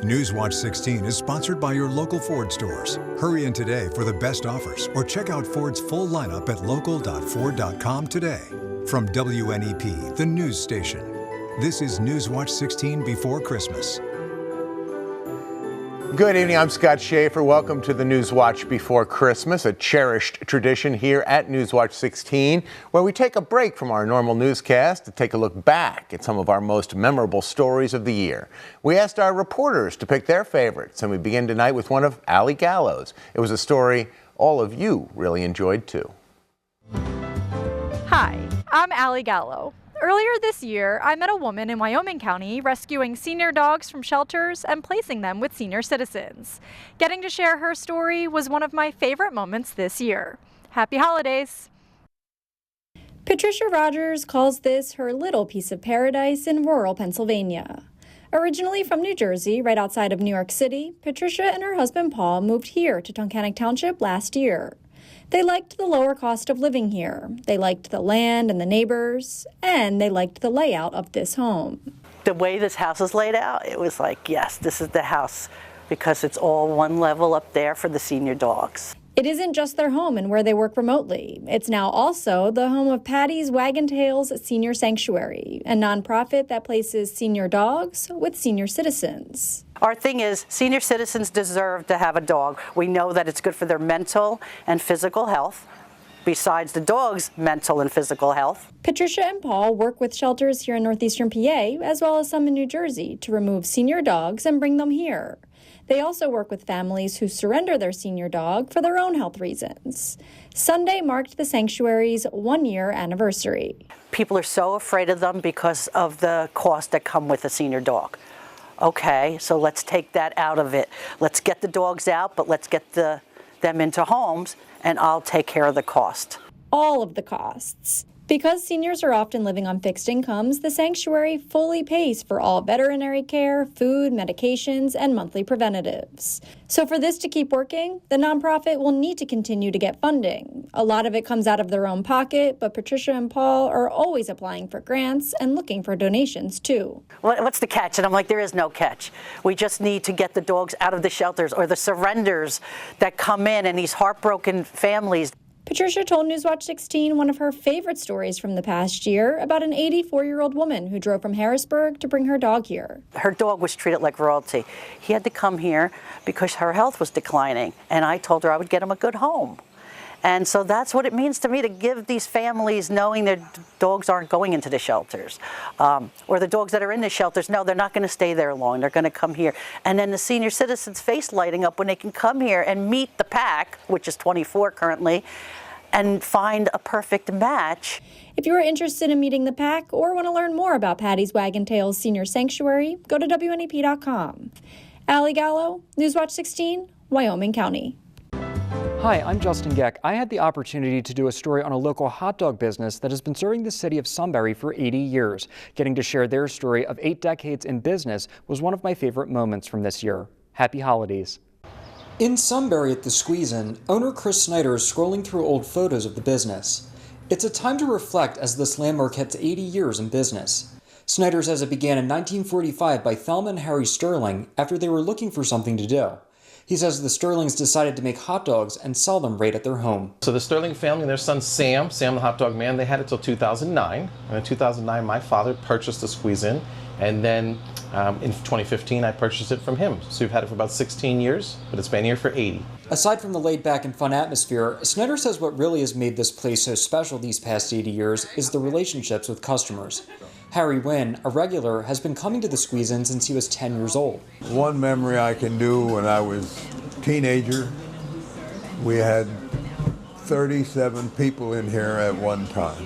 Newswatch 16 is sponsored by your local Ford stores. Hurry in today for the best offers or check out Ford's full lineup at local.ford.com today. From WNEP, the news station. This is Newswatch 16 before Christmas. Good evening, I'm Scott Schaefer. Welcome to the Newswatch Before Christmas, a cherished tradition here at Newswatch 16, where we take a break from our normal newscast to take a look back at some of our most memorable stories of the year. We asked our reporters to pick their favorites, and we begin tonight with one of Allie Gallo's. It was a story all of you really enjoyed too. Hi, I'm Allie Gallo. Earlier this year, I met a woman in Wyoming County rescuing senior dogs from shelters and placing them with senior citizens. Getting to share her story was one of my favorite moments this year. Happy holidays! Patricia Rogers calls this her little piece of paradise in rural Pennsylvania. Originally from New Jersey, right outside of New York City, Patricia and her husband Paul moved here to Tunkhannock Township last year. They liked the lower cost of living here. They liked the land and the neighbors, and they liked the layout of this home. The way this house is laid out, it was like, yes, this is the house, because it's all one level up there for the senior dogs. It isn't just their home and where they work remotely. It's now also the home of Patty's Wagon Tails Senior Sanctuary, a nonprofit that places senior dogs with senior citizens. Our thing is, senior citizens deserve to have a dog. We know that it's good for their mental and physical health, besides the dog's mental and physical health. Patricia and Paul work with shelters here in northeastern PA, as well as some in New Jersey, to remove senior dogs and bring them here. They also work with families who surrender their senior dog for their own health reasons. Sunday marked the sanctuary's one-year anniversary. People are so afraid of them because of the costs that come with a senior dog. Okay, so let's take that out of it. Let's get the dogs out, but let's get them into homes, and I'll take care of the cost. All of the costs. Because seniors are often living on fixed incomes, the sanctuary fully pays for all veterinary care, food, medications, and monthly preventatives. So for this to keep working, the nonprofit will need to continue to get funding. A lot of it comes out of their own pocket, but Patricia and Paul are always applying for grants and looking for donations too. What's the catch? And I'm like, there is no catch. We just need to get the dogs out of the shelters, or the surrenders that come in, and these heartbroken families. Patricia told Newswatch 16 one of her favorite stories from the past year about an 84-year-old woman who drove from Harrisburg to bring her dog here. Her dog was treated like royalty. He had to come here because her health was declining, and I told her I would get him a good home. And so that's what it means to me, to give these families, knowing their dogs aren't going into the shelters. Or the dogs that are in the shelters, no, they're not going to stay there long. They're going to come here. And then the senior citizens' face lighting up when they can come here and meet the pack, which is 24 currently, and find a perfect match. If you are interested in meeting the pack or want to learn more about Patty's Wagon Tails Senior Sanctuary, go to WNEP.com. Allie Gallo, Newswatch 16, Wyoming County. Hi, I'm Justin Geck. I had the opportunity to do a story on a local hot dog business that has been serving the city of Sunbury for 80 years. Getting to share their story of 8 decades in business was one of my favorite moments from this year. Happy holidays. In Sunbury at the Squeeze-In, owner Chris Snyder is scrolling through old photos of the business. It's a time to reflect as this landmark hits 80 years in business. Snyder says it began in 1945 by Thelma and Harry Sterling after they were looking for something to do. He says the Sterlings decided to make hot dogs and sell them right at their home. So the Sterling family and their son Sam the hot dog man, they had it till 2009. And in 2009, my father purchased the Squeeze-In, and then in 2015, I purchased it from him. So we've had it for about 16 years, but it's been here for 80. Aside from the laid-back and fun atmosphere, Snyder says what really has made this place so special these past 80 years is the relationships with customers. Harry Wynn, a regular, has been coming to the Squeeze-In since he was 10 years old. One memory I can do when I was a teenager, we had 37 people in here at one time.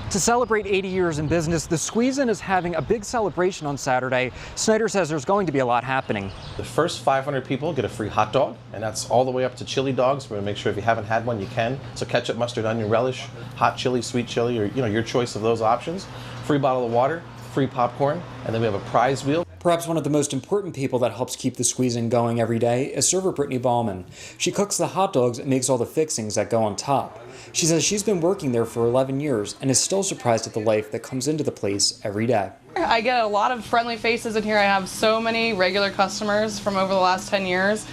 To celebrate 80 years in business, the Squeeze-In is having a big celebration on Saturday. Snyder says there's going to be a lot happening. The first 500 people get a free hot dog, and that's all the way up to chili dogs. We're going to make sure if you haven't had one, you can. So ketchup, mustard, onion relish, hot chili, sweet chili, or your choice of those options. Free bottle of water, free popcorn, and then we have a prize wheel. Perhaps one of the most important people that helps keep the Squeeze-In going every day is server Brittany Ballman. She cooks the hot dogs and makes all the fixings that go on top. She says she's been working there for 11 years and is still surprised at the life that comes into the place every day. I get a lot of friendly faces in here. I have so many regular customers from over the last 10 years.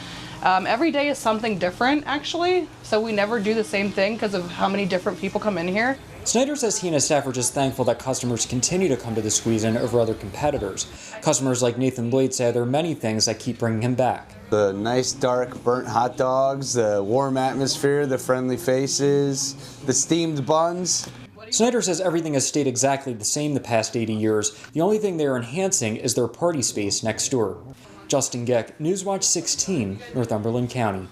Every day is something different, actually, so we never do the same thing because of how many different people come in here. Snyder says he and his staff are just thankful that customers continue to come to the Squeeze-In over other competitors. Customers like Nathan Lloyd say there are many things that keep bringing him back. The nice, dark, burnt hot dogs, the warm atmosphere, the friendly faces, the steamed buns. Snyder says everything has stayed exactly the same the past 80 years. The only thing they are enhancing is their party space next door. Justin Geck, Newswatch 16, Northumberland County.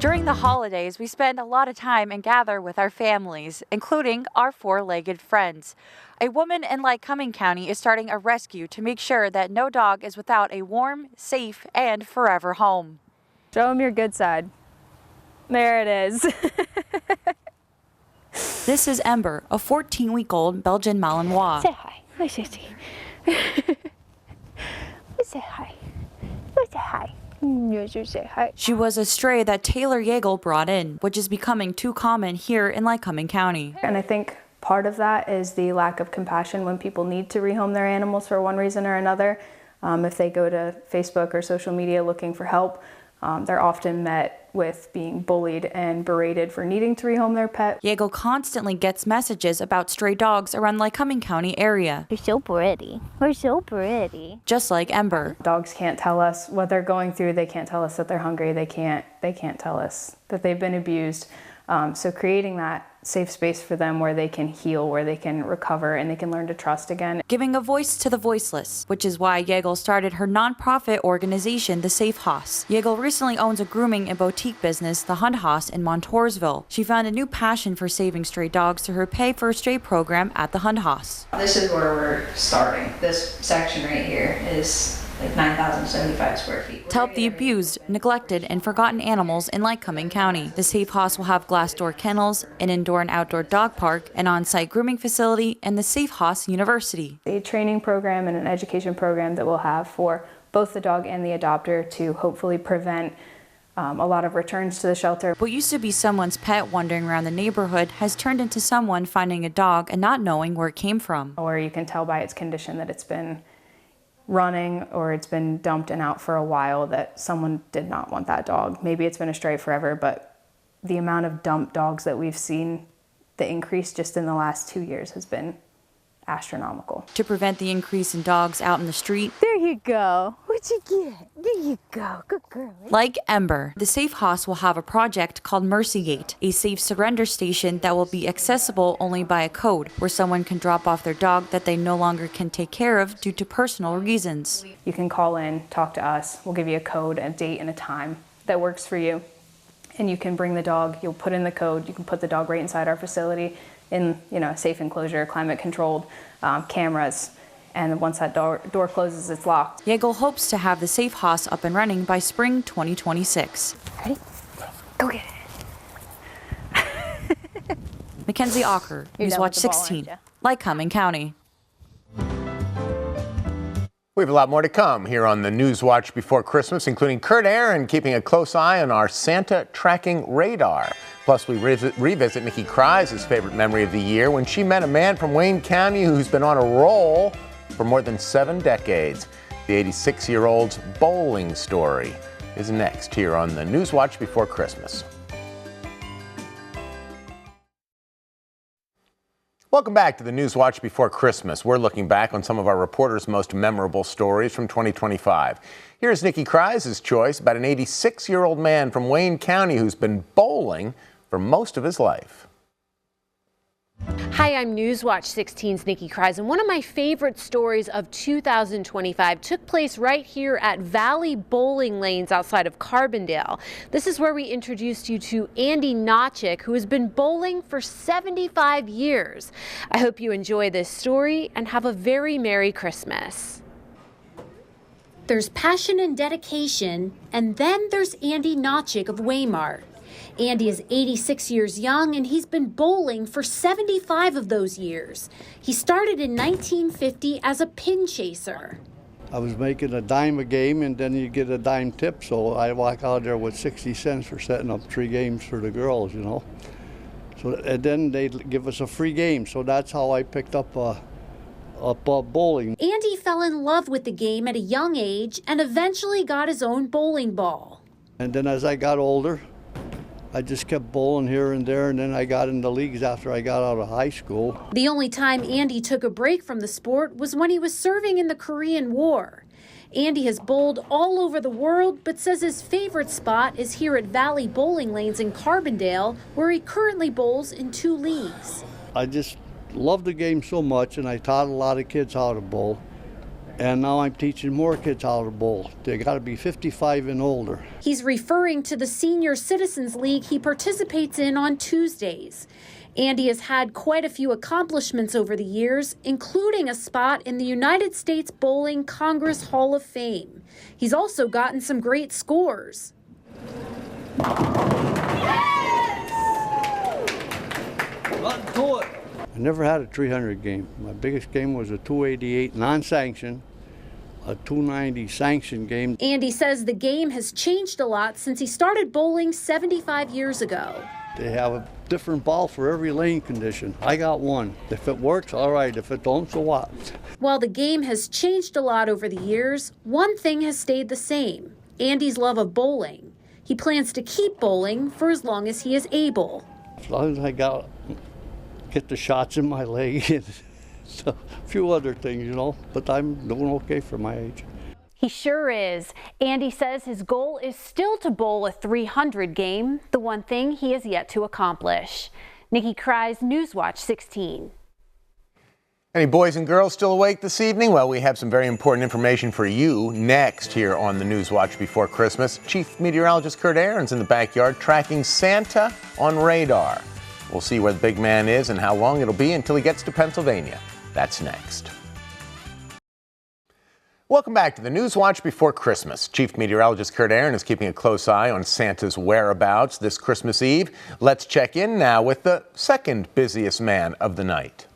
During the holidays, we spend a lot of time and gather with our families, including our four-legged friends. A woman in Lycoming County is starting a rescue to make sure that no dog is without a warm, safe, and forever home. Show them your good side. There it is. This is Ember, a 14-week-old Belgian Malinois. Say hi. Let's say hi. Let's say hi. Say hi. She was a stray that Taylor Yeagle brought in, which is becoming too common here in Lycoming County. And I think part of that is the lack of compassion when people need to rehome their animals for one reason or another. If they go to Facebook or social media looking for help, they're often met with being bullied and berated for needing to rehome their pet. Yeagle constantly gets messages about stray dogs around Lycoming County area. You're so pretty. We're so pretty. Just like Ember. Dogs can't tell us what they're going through. They can't tell us that they're hungry. They can't tell us that they've been abused. So creating that safe space for them where they can heal, where they can recover, and they can learn to trust again. Giving a voice to the voiceless, which is why Yeagle started her nonprofit organization, The Safe House. Yeagle recently owns a grooming and boutique business, The Hunt House in Montoursville. She found a new passion for saving stray dogs through her Pay for a Stray program at The Hunt House. This is where we're starting. This section right here is like 9,075 square feet. To help the abused, neglected, and forgotten animals in Lycoming County. The Safe House will have glass door kennels, an indoor and outdoor dog park, an on-site grooming facility, and the Safe House University. A training program and an education program that we'll have for both the dog and the adopter to hopefully prevent a lot of returns to the shelter. What used to be someone's pet wandering around the neighborhood has turned into someone finding a dog and not knowing where it came from. Or you can tell by its condition that it's been running or it's been dumped and out for a while, that someone did not want that dog. Maybe it's been a stray forever, but the amount of dumped dogs that we've seen, the increase just in the last 2 years has been astronomical. To prevent the increase in dogs out in the street. There you go. What'd you get? There you go. Good girl. Like Ember, the Safe House will have a project called Mercy Gate, a safe surrender station that will be accessible only by a code, where someone can drop off their dog that they no longer can take care of due to personal reasons. You can call in, talk to us. We'll give you a code, a date, and a time that works for you. And you can bring the dog, you'll put in the code, you can put the dog right inside our facility in a safe enclosure, climate controlled, cameras. And once that door closes, it's locked. Yeagle hopes to have the Safe House up and running by spring 2026. Ready? Go get it. Mackenzie Ocker, Newswatch 16, Lycoming County. We have a lot more to come here on the Newswatch before Christmas, including Kurt Aaron keeping a close eye on our Santa tracking radar. Plus, we revisit Nikki Kreis's favorite memory of the year when she met a man from Wayne County who's been on a roll for more than 7 decades. The 86-year-old's bowling story is next here on the Newswatch before Christmas. Welcome back to the Newswatch before Christmas. We're looking back on some of our reporters' most memorable stories from 2025. Here's Nikki Kreis's choice about an 86-year-old man from Wayne County who's been bowling for most of his life. Hi, I'm Newswatch 16's Nikki Kreis, and one of my favorite stories of 2025 took place right here at Valley Bowling Lanes outside of Carbondale. This is where we introduced you to Andy Notchick, who has been bowling for 75 years. I hope you enjoy this story and have a very Merry Christmas. There's passion and dedication, and then there's Andy Notchick of Waymart. Andy is 86 years young, and he's been bowling for 75 of those years. He started in 1950 as a pin chaser. I was making a dime a game, and then you get a dime tip, so I walk out there with 60 cents for setting up 3 games for the girls, you know. So, and then they'd give us a free game, so that's how I picked up bowling. Andy fell in love with the game at a young age and eventually got his own bowling ball. And then as I got older, I just kept bowling here and there, and then I got into leagues after I got out of high school. The only time Andy took a break from the sport was when he was serving in the Korean War. Andy has bowled all over the world, but says his favorite spot is here at Valley Bowling Lanes in Carbondale, where he currently bowls in 2 leagues. I just love the game so much, and I taught a lot of kids how to bowl. And now I'm teaching more kids how to bowl. They got to be 55 and older. He's referring to the Senior Citizens League he participates in on Tuesdays. Andy has had quite a few accomplishments over the years, including a spot in the United States Bowling Congress Hall of Fame. He's also gotten some great scores. I never had a 300 game. My biggest game was a 288 non-sanctioned, a 290 sanctioned game. Andy says the game has changed a lot since he started bowling 75 years ago. They have a different ball for every lane condition. I got one. If it works, all right. If it don't, so what? While the game has changed a lot over the years, one thing has stayed the same: Andy's love of bowling. He plans to keep bowling for as long as he is able. As long as I get the shots in my leg and a few other things, you know, but I'm doing okay for my age. He sure is. Andy says his goal is still to bowl a 300 game, the one thing he has yet to accomplish. Nikki Kreis, Newswatch 16. Any boys and girls still awake this evening? Well, we have some very important information for you next here on the Newswatch Before Christmas. Chief Meteorologist Kurt Aaron's in the backyard tracking Santa on radar. We'll see where the big man is and how long it'll be until he gets to Pennsylvania. That's next. Welcome back to the Newswatch Before Christmas. Chief Meteorologist Kurt Aaron is keeping a close eye on Santa's whereabouts this Christmas Eve. Let's check in now with the second busiest man of the night.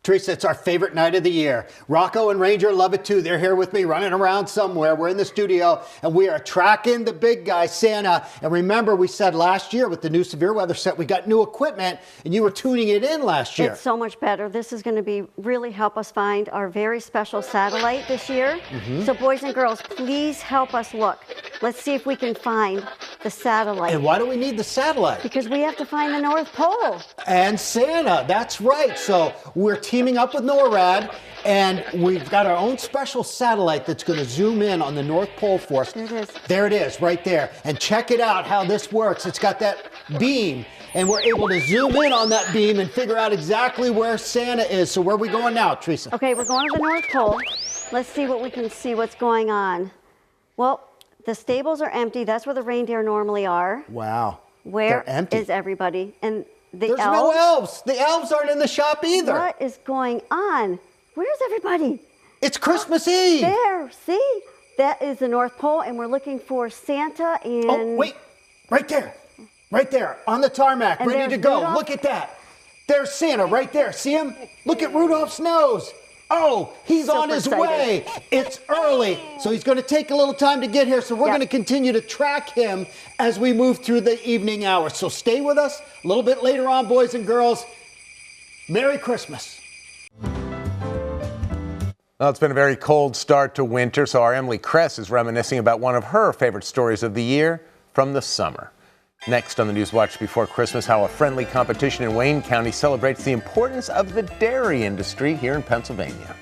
Teresa, it's our favorite night of the year. Rocco and Ranger love it too. They're here with me running around somewhere. We're in the studio and we are tracking the big guy, Santa. And remember, we said last year with the new severe weather set, we got new equipment and you were tuning it in last year. It's so much better. This is going to be really help us find our very special satellite this year. So boys and girls, please help us look. Let's see if we can find the satellite. And why do we need the satellite? Because we have to find the North Pole. And Santa, that's right. So we're teaming up with NORAD, and we've got our own special satellite that's going to zoom in on the North Pole for us. There it is. There it is, right there. And check it out how this works. It's got that beam, and we're able to zoom in on that beam and figure out exactly where Santa is. So where are we going now, Teresa? Okay, we're going to the North Pole. Let's see what we can see what's going on. Well, the stables are empty. That's where the reindeer normally are. Wow. Where They're empty. is everybody? And There's no elves. The elves aren't in the shop either. What is going on? Where's everybody? It's Christmas Eve. There, see? That is the North Pole, and we're looking for Santa and... Oh, wait. Right there, on the tarmac, And ready to there's go. Rudolph. Look at that. There's Santa right there. See him? Look at Rudolph's nose. Oh, he's Super on his excited. way. It's early, so he's going to take a little time to get here. So we're going to continue to track him as we move through the evening hours. So stay with us. A little bit later on, boys and girls. Merry Christmas. Well, it's been a very cold start to winter, so our Emily Kress is reminiscing about one of her favorite stories of the year from the summer. Next on the Newswatch Before Christmas, how a friendly competition in Wayne County celebrates the importance of the dairy industry here in Pennsylvania.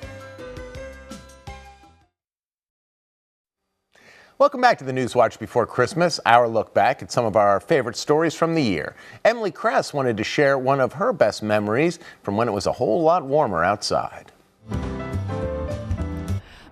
Welcome back to the Newswatch Before Christmas, our look back at some of our favorite stories from the year. Emily Kress wanted to share one of her best memories from when it was a whole lot warmer outside.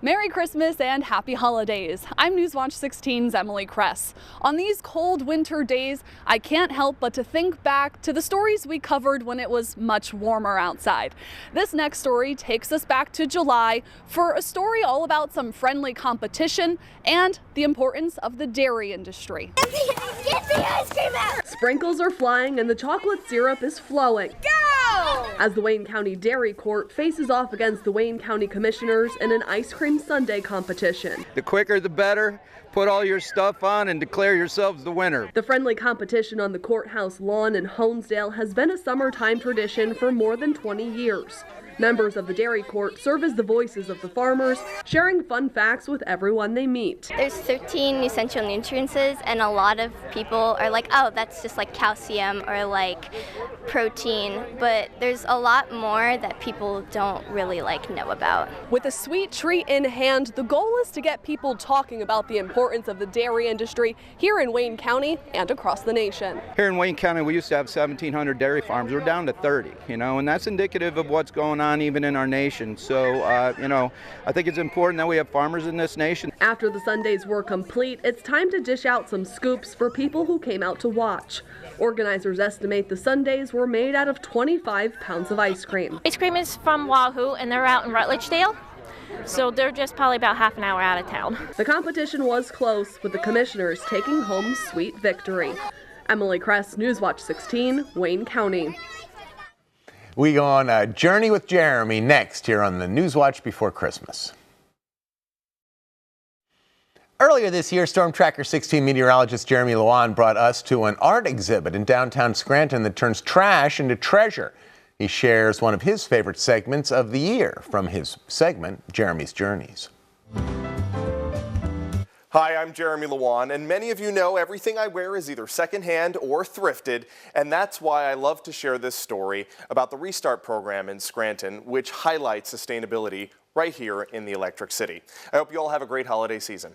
Merry Christmas and happy holidays. I'm Newswatch 16's Emily Kress. On these cold winter days, I can't help but to think back to the stories we covered when it was much warmer outside. This next story takes us back to July for a story all about some friendly competition and the importance of the dairy industry. Get the ice cream out! Sprinkles are flying and the chocolate syrup is flowing. Go! As the Wayne County Dairy Court faces off against the Wayne County Commissioners in an ice cream sundae competition. The quicker the better. Put all your stuff on and declare yourselves the winner. The friendly competition on the courthouse lawn in Honesdale has been a summertime tradition for more than 20 years. Members of the Dairy Court serve as the voices of the farmers, sharing fun facts with everyone they meet. There's 13 essential nutrients, and a lot of people are like, oh, that's just like calcium or like protein, but there's a lot more that people don't really know about. With a sweet treat in hand, the goal is to get people talking about the importance of the dairy industry here in Wayne County and across the nation. Here in Wayne County, we used to have 1,700 dairy farms. We're down to 30, and that's indicative of what's going on even in our nation. So, I think it's important that we have farmers in this nation. After the Sundays were complete, it's time to dish out some scoops for people who came out to watch. Organizers estimate the sundaes were made out of 25 pounds of ice cream. Ice cream is from Wahoo, and they're out in Rutledgedale, so they're just probably about half an hour out of town. The competition was close, with the commissioners taking home sweet victory. Emily Kress, Newswatch 16, Wayne County. We go on a journey with Jeremy next here on the Newswatch Before Christmas. Earlier this year, Storm Tracker 16 meteorologist Jeremy Lewan brought us to an art exhibit in downtown Scranton that turns trash into treasure. He shares one of his favorite segments of the year from his segment, Jeremy's Journeys. Hi, I'm Jeremy Lewan, and many of you know everything I wear is either secondhand or thrifted, and that's why I love to share this story about the Restart program in Scranton, which highlights sustainability right here in the Electric City. I hope you all have a great holiday season.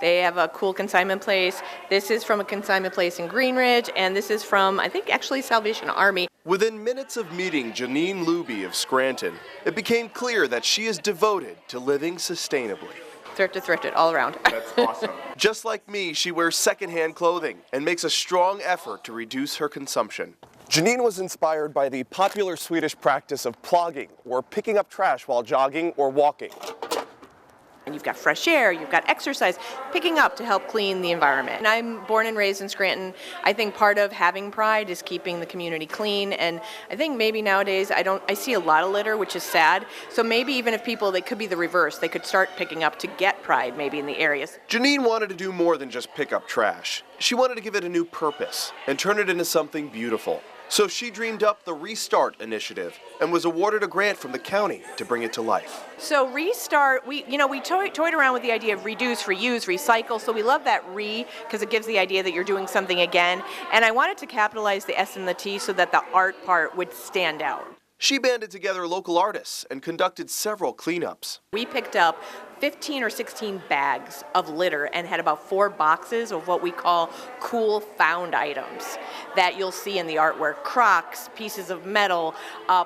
They have a cool consignment place. This is from a consignment place in Green Ridge, and this is from, I think, actually Salvation Army. Within minutes of meeting Janine Luby of Scranton, it became clear that she is devoted to living sustainably. Thrifted all around. That's awesome. Just like me, she wears secondhand clothing and makes a strong effort to reduce her consumption. Janine was inspired by the popular Swedish practice of plogging, or picking up trash while jogging or walking. And you've got fresh air, you've got exercise, picking up to help clean the environment. And I'm born and raised in Scranton. I think part of having pride is keeping the community clean. And I think maybe nowadays I see a lot of litter, which is sad. So maybe even if people, they could be the reverse. They could start picking up to get pride maybe in the areas. Janine wanted to do more than just pick up trash. She wanted to give it a new purpose and turn it into something beautiful. So she dreamed up the Restart initiative and was awarded a grant from the county to bring it to life. So Restart, we toyed around with the idea of reduce, reuse, recycle. So we love that because it gives the idea that you're doing something again. And I wanted to capitalize the S and the T so that the art part would stand out. She banded together local artists and conducted several cleanups. We picked up 15 or 16 bags of litter and had about 4 boxes of what we call cool found items that you'll see in the artwork. Crocs, pieces of metal,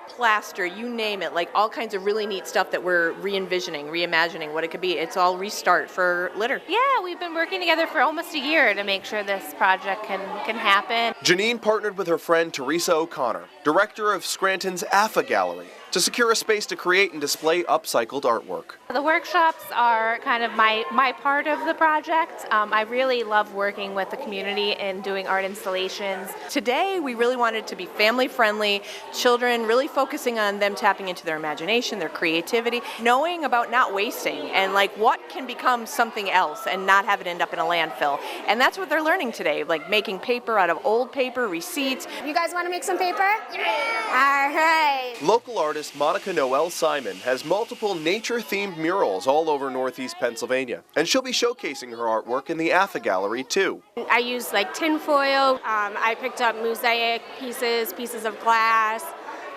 plaster, you name it, like all kinds of really neat stuff that we're re-envisioning, reimagining what it could be. It's all Restart for litter. Yeah, we've been working together for almost a year to make sure this project can happen. Janine partnered with her friend Teresa O'Connor, director of Scranton's AFA Gallery, to secure a space to create and display upcycled artwork. The workshops are kind of my part of the project. I really love working with the community and doing art installations. Today, we really wanted to be family friendly, children really focusing on them tapping into their imagination, their creativity, knowing about not wasting and like what can become something else and not have it end up in a landfill. And that's what they're learning today, like making paper out of old paper, receipts. You guys want to make some paper? Yeah! All right. Local artist Monica Noel Simon has multiple nature-themed murals all over Northeast Pennsylvania, and she'll be showcasing her artwork in the AFA Gallery too. I used like tinfoil. I picked up mosaic pieces of glass.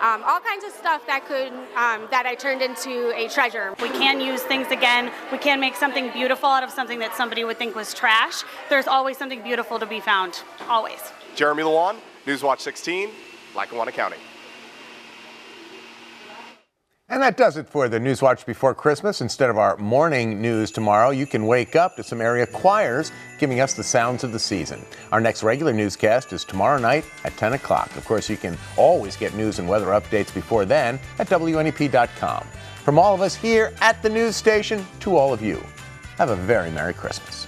All kinds of stuff that I turned into a treasure. We can use things again. We can make something beautiful out of something that somebody would think was trash. There's always something beautiful to be found, always. Jeremy Lewan, Newswatch 16, Lackawanna County. And that does it for the Newswatch Before Christmas. Instead of our morning news tomorrow, you can wake up to some area choirs giving us the sounds of the season. Our next regular newscast is tomorrow night at 10 o'clock. Of course, you can always get news and weather updates before then at WNEP.com. From all of us here at the news station to all of you, have a very Merry Christmas.